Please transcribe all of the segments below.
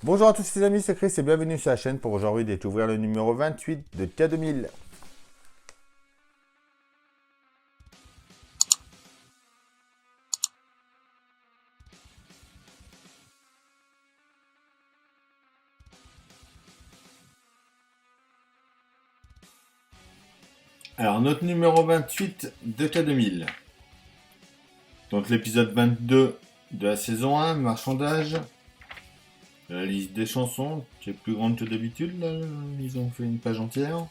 Bonjour à tous les amis, c'est Chris et bienvenue sur la chaîne pour aujourd'hui découvrir le numéro 28 de K2000. Alors notre numéro 28 de K2000. Donc l'épisode 22 de la saison 1, marchandage. La liste des chansons, qui est plus grande que d'habitude, là, ils ont fait une page entière.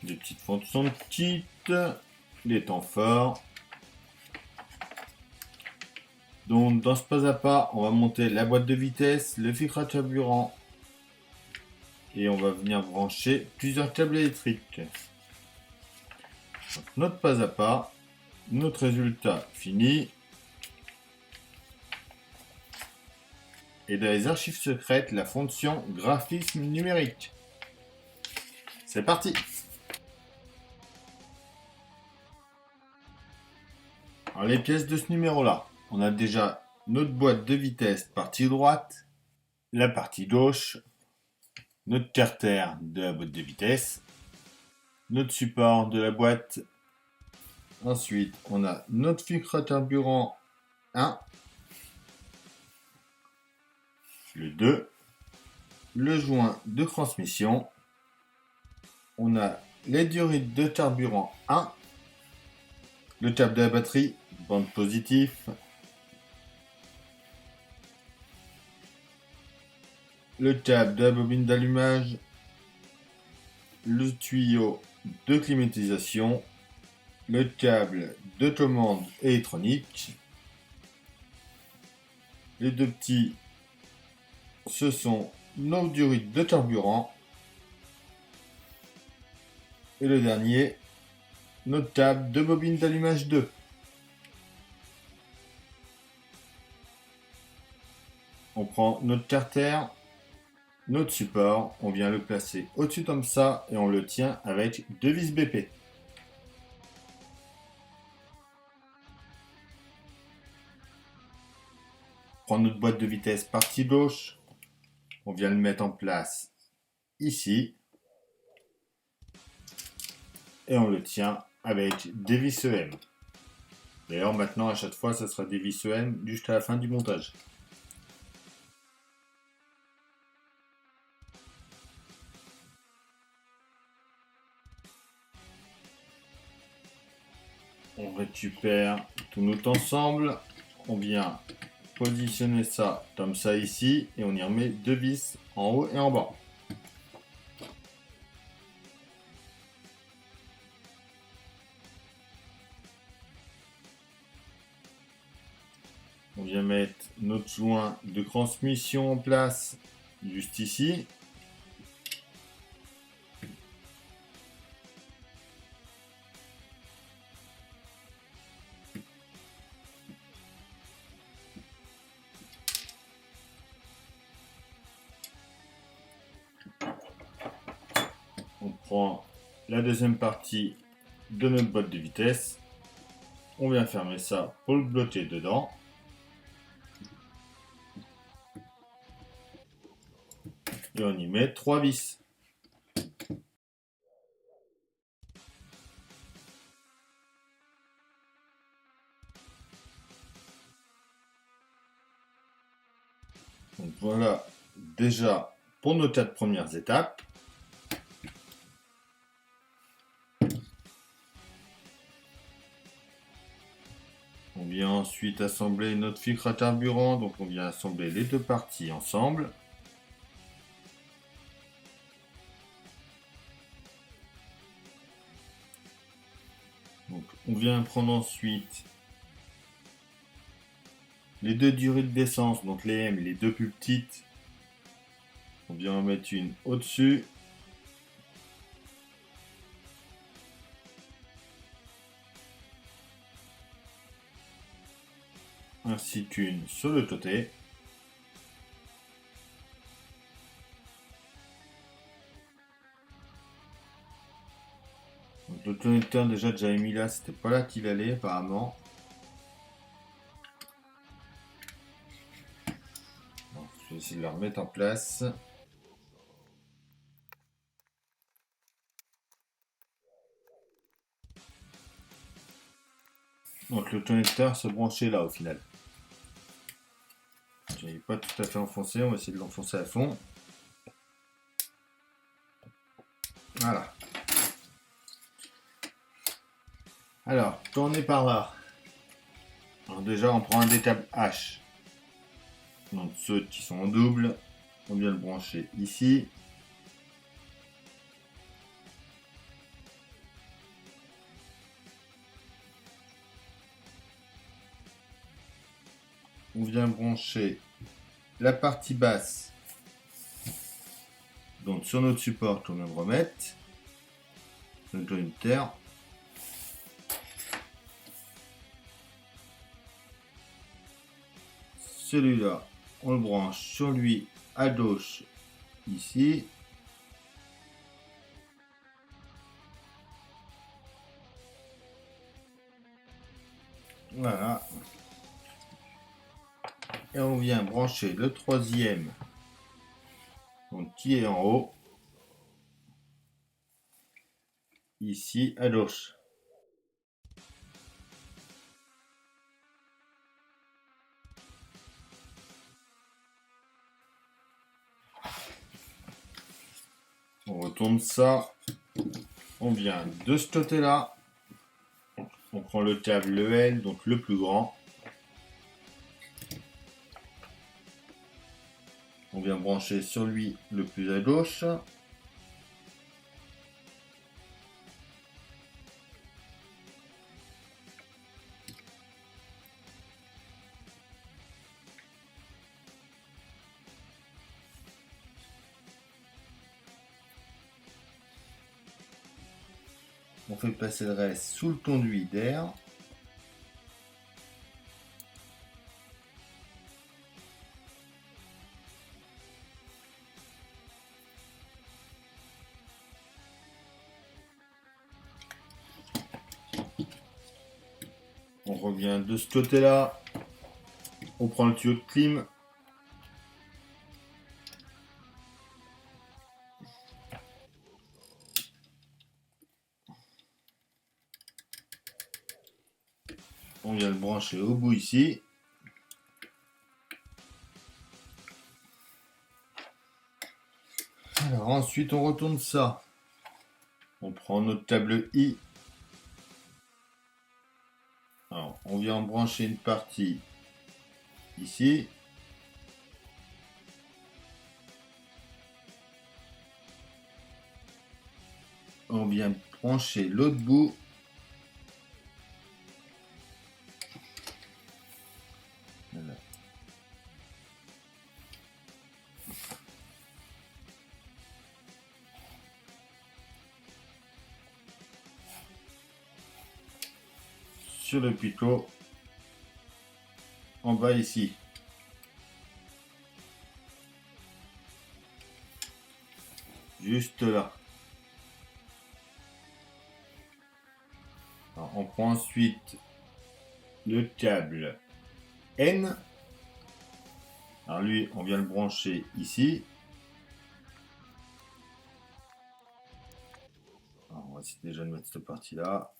Des petites fonctions de titres, les temps forts. Donc dans ce pas à pas, on va monter la boîte de vitesse, le filtre à carburant. Et on va venir brancher plusieurs câbles électriques. Donc, notre pas à pas, notre résultat fini. Et dans les archives secrètes, la fonction graphisme numérique. C'est parti! Alors les pièces de ce numéro-là, on a déjà notre boîte de vitesse partie droite, la partie gauche, notre carter de la boîte de vitesse, notre support de la boîte. Ensuite, on a notre filtre à carburant 1, le 2, le joint de transmission, on a les durites de carburant 1, le câble de la batterie, bande positif, le câble de la bobine d'allumage, le tuyau de climatisation, le câble de commande électronique. Les deux petits, ce sont nos durites de carburant. Et le dernier, notre câble de bobine d'allumage 2. On prend notre carter, notre support, on vient le placer au-dessus comme ça et on le tient avec deux vis BP. On prend notre boîte de vitesse partie gauche, on vient le mettre en place ici et on le tient avec des vis EM. D'ailleurs maintenant à chaque fois ça sera des vis EM jusqu'à la fin du montage. On récupère tout notre ensemble, on vient positionner ça comme ça ici et on y remet deux vis en haut et en bas. On vient mettre notre joint de transmission en place juste ici. On prend la deuxième partie de notre boîte de vitesse. On vient fermer ça pour le bloquer dedans. Et on y met trois vis. Donc voilà déjà pour nos 4 premières étapes. On vient ensuite assembler notre filtre à carburant, donc on vient assembler les deux parties ensemble. Donc on vient prendre ensuite les deux durites d'essence, donc les M, les deux plus petites. On vient en mettre une au-dessus. Ainsi qu'une sur le côté. Donc le connecteur déjà que j'avais mis là, c'était pas là qu'il allait apparemment. essayer de le remettre en place. Donc le connecteur se branchait là au final. Il n'est pas tout à fait enfoncé, on va essayer de l'enfoncer à fond. Voilà. Alors, tournez par là. Alors déjà, on prend un des câbles H. Donc ceux qui sont en double, on vient le brancher ici. On vient brancher la partie basse, donc sur notre support qu'on vient de remettre, le connecteur. Celui-là, on le branche sur lui à gauche, ici. Voilà. Et on vient brancher le troisième, donc qui est en haut, ici à gauche. On retourne ça. On vient de ce côté-là. On prend le câble L, donc le plus grand. On vient brancher sur lui le plus à gauche. On fait passer le reste sous le conduit d'air. On revient de ce côté-là. On prend le tuyau de clim. On vient le brancher au bout ici. Alors ensuite on retourne ça. On prend notre câble I. Alors, on vient en brancher une partie ici. On vient brancher l'autre bout. Voilà. Sur le picot en bas ici. Juste là. Alors, on prend ensuite le câble N. Alors lui, on vient le brancher ici. Alors, on va essayer déjà de mettre cette partie-là.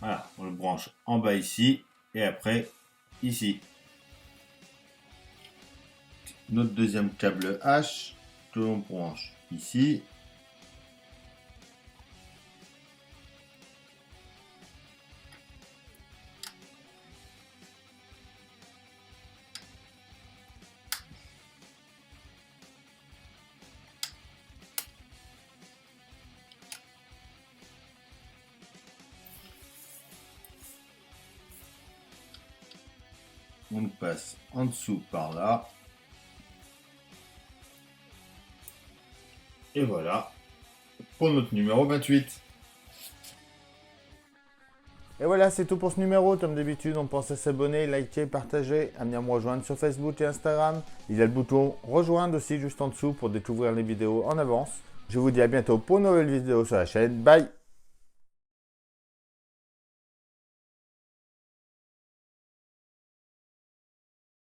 Voilà, on le branche en bas ici et après ici. Notre deuxième câble H que l'on branche ici. On passe en dessous par là. Et voilà pour notre numéro 28. Et voilà, c'est tout pour ce numéro. Comme d'habitude, on pense à s'abonner, liker, partager, à venir me rejoindre sur Facebook et Instagram. Il y a le bouton rejoindre aussi juste en dessous pour découvrir les vidéos en avance. Je vous dis à bientôt pour une nouvelle vidéo sur la chaîne. Bye!